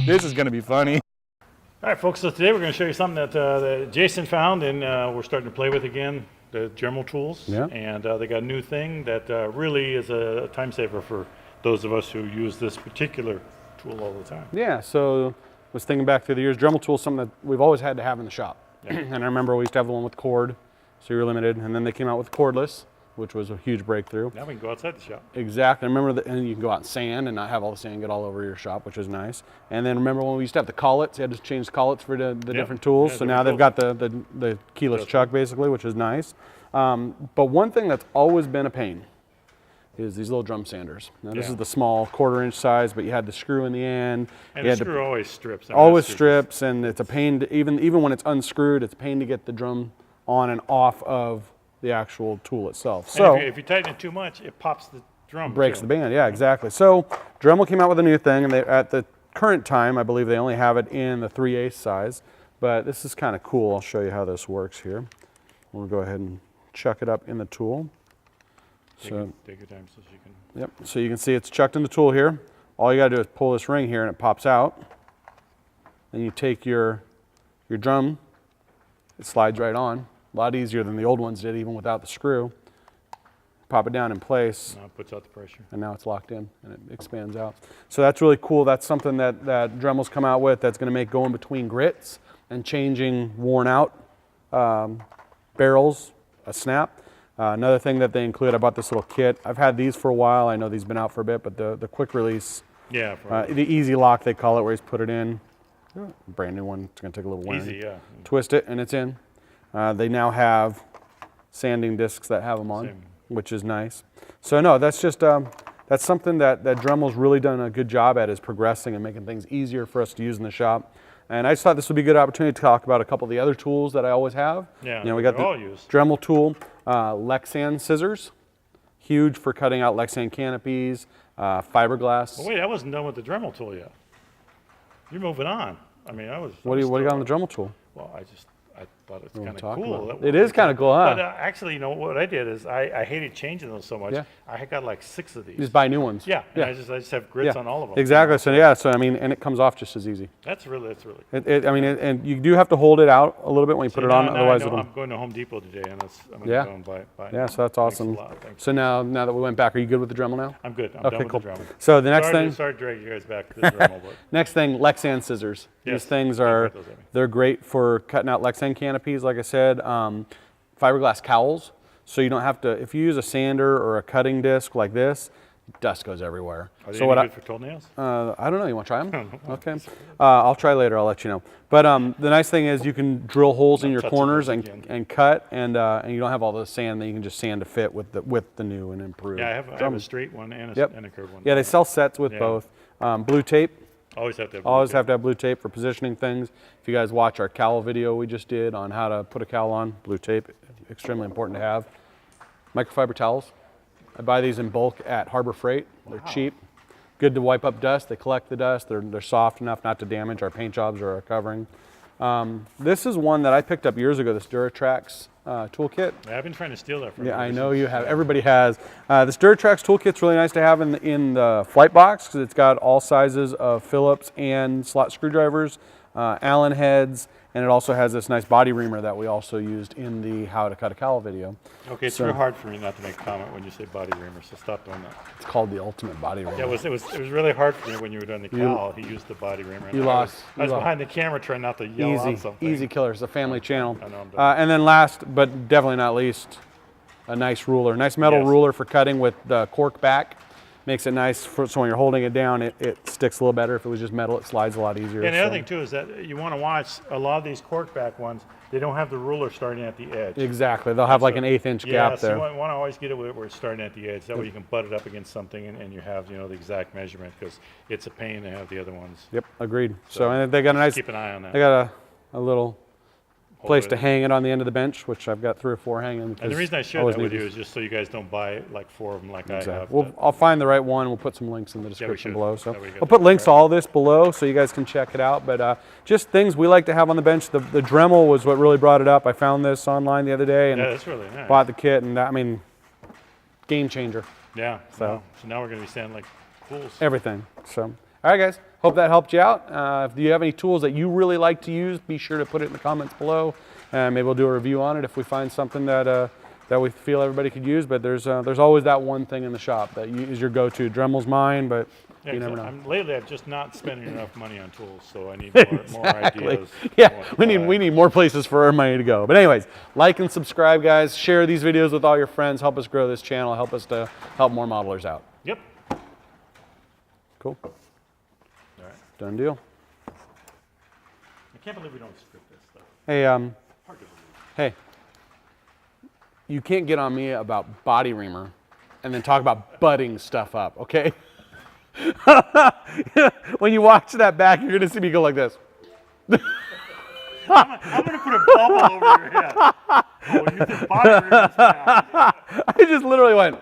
This is going to be funny. All right, folks, so today we're going to show you something that Jason found and we're starting to play with again, the Dremel tools. Yeah. And they got a new thing that really is a time saver for those of us who use this particular tool all the time. Yeah, so I was thinking back through the years, Dremel tool is something that we've always had to have in the shop. Yeah. And I remember we used to have the one with cord, so you were limited, and then they came out with cordless, which was a huge breakthrough. Now we can go outside the shop. Exactly. I remember and you can go out and sand and not have all the sand get all over your shop, which is nice. And then remember when we used to have the collets, you had to change the collets for the different tools. So now they've got the keyless chuck basically, which is nice. But one thing that's always been a pain is these little drum sanders. Now this is the small 1/4 inch size, but you had the screw in the end. And the screw always strips. Always strips, and it's a pain to, even when it's unscrewed, it's a pain to get the drum on and off of the actual tool itself. So if you tighten it too much, it pops the drum. Breaks the band, yeah, exactly. So Dremel came out with a new thing, and at the current time, I believe they only have it in the 3/8 size, but this is kind of cool. I'll show you how this works here. We'll go ahead and chuck it up in the tool. Take your time so you can. Yep, so you can see it's chucked in the tool here. All you gotta do is pull this ring here and it pops out. Then you take your drum, it slides right on. A lot easier than the old ones did, even without the screw. Pop it down in place. Now it puts out the pressure. And now it's locked in and it expands out. So that's really cool. That's something that Dremel's come out with that's gonna make going between grits and changing worn out barrels a snap. Another thing that they include, I bought this little kit. I've had these for a while. I know these have been out for a bit, but the quick release, the easy lock they call it, where you just put it in. Brand new one. It's gonna take a little wearing. Easy, yeah. Twist it and it's in. They now have sanding discs that have them on, which is nice. So no, that's just that's something that Dremel's really done a good job at, is progressing and making things easier for us to use in the shop. And I just thought this would be a good opportunity to talk about a couple of the other tools that I always have. Yeah, you know, we got the Dremel tool, Lexan scissors, huge for cutting out Lexan canopies, fiberglass. Well, wait, I wasn't done with the Dremel tool yet. You're moving on. I mean, I was. What do you got on the Dremel tool? Well, I thought it's kind of cool. It is kind of cool, huh? But actually, you know, what I did is I hated changing those so much. Yeah. I got like 6 of these. You just buy new ones. Yeah. And I just have grits on all of them. Exactly. So yeah. So I mean, and it comes off just as easy. That's really. I mean, and you do have to hold it out a little bit when you put it on. Otherwise, I'm going to Home Depot today, and I'm going to go and buy it. Yeah. So that's awesome. So now that we went back, are you good with the Dremel now? I'm good. I'm done with the Dremel. So the next thing. Sorry to drag you guys back to the Dremel. But next thing, Lexan scissors. These things they're great for cutting out Lexan canopies, like I said. Fiberglass cowls, so you don't have to, if you use a sander or a cutting disc like this, dust goes everywhere. Are they good for toenails? I don't know, you want to try them? Okay. I'll try later, I'll let you know. But the nice thing is you can drill holes in your corners and cut, and you don't have all the sand, that you can just sand to fit with the new and improved. Yeah, I have a straight one and a curved one. Yeah, they sell sets with both. Blue tape. Always have to have blue tape for positioning things. If you guys watch our cowl video we just did on how to put a cowl on, blue tape, extremely important to have. Microfiber towels. I buy these in bulk at Harbor Freight. They're cheap. Good to wipe up dust. They collect the dust. They're soft enough not to damage our paint jobs or our covering. This is one that I picked up years ago, this Duratrax toolkit. Yeah, I've been trying to steal that from you. Yeah, I know you have. Everybody has. This Duratrax toolkit's really nice to have in the flight box, because it's got all sizes of Phillips and slot screwdrivers, Allen heads, and it also has this nice body reamer that we also used in the how to cut a cowl video. Okay, it's real hard for me not to make a comment when you say body reamer, so stop doing that. It's called the ultimate body reamer. Yeah, it was really hard for me when you were doing the cowl. He used the body reamer. I was behind the camera trying not to yell out something. Easy killer. It's a family channel. I know I'm done. And then last, but definitely not least, a nice ruler. Nice metal ruler for cutting with the cork back. Makes it nice so when you're holding it down, it sticks a little better. If it was just metal, it slides a lot easier. And the other thing too is that you want to watch a lot of these cork back ones. They don't have the ruler starting at the edge. Exactly. They'll have like an 1/8 inch gap there. Yeah, so you want to always get it where it's starting at the edge. That way you can butt it up against something and you have, the exact measurement, because it's a pain to have the other ones. Yep, agreed. So and they got a nice, keep an eye on that. They got a little place to hang it on the end of the bench, which I've got 3 or 4 hanging. And the reason I share that with you is just so you guys don't buy like 4 of them like I have. I'll find the right one. We'll put some links in the description below. So I'll put links to all this below so you guys can check it out. But just things we like to have on the bench. The Dremel was what really brought it up. I found this online the other day and that's really nice. Bought the kit, and I mean, game changer. Yeah. So now we're going to be standing like fools. Everything. So. All right, guys. Hope that helped you out. If you have any tools that you really like to use, be sure to put it in the comments below. Maybe we'll do a review on it if we find something that that we feel everybody could use. But there's always that one thing in the shop that is your go-to. Dremel's mine, but Yeah, you never know. Lately, I'm just not spending enough money on tools, so I need more ideas. Yeah, we need more places for our money to go. But anyways, like and subscribe, guys. Share these videos with all your friends. Help us grow this channel. Help us to help more modelers out. Yep. Cool. All right. Done deal. I can't believe we don't script this stuff. Hey, Hard to believe. hey. You can't get on me about body reamer and then talk about butting stuff up, okay? When you watch that back, you're gonna see me go like this. I'm gonna put a bubble over your head. Oh, you did body readers now. I just literally went.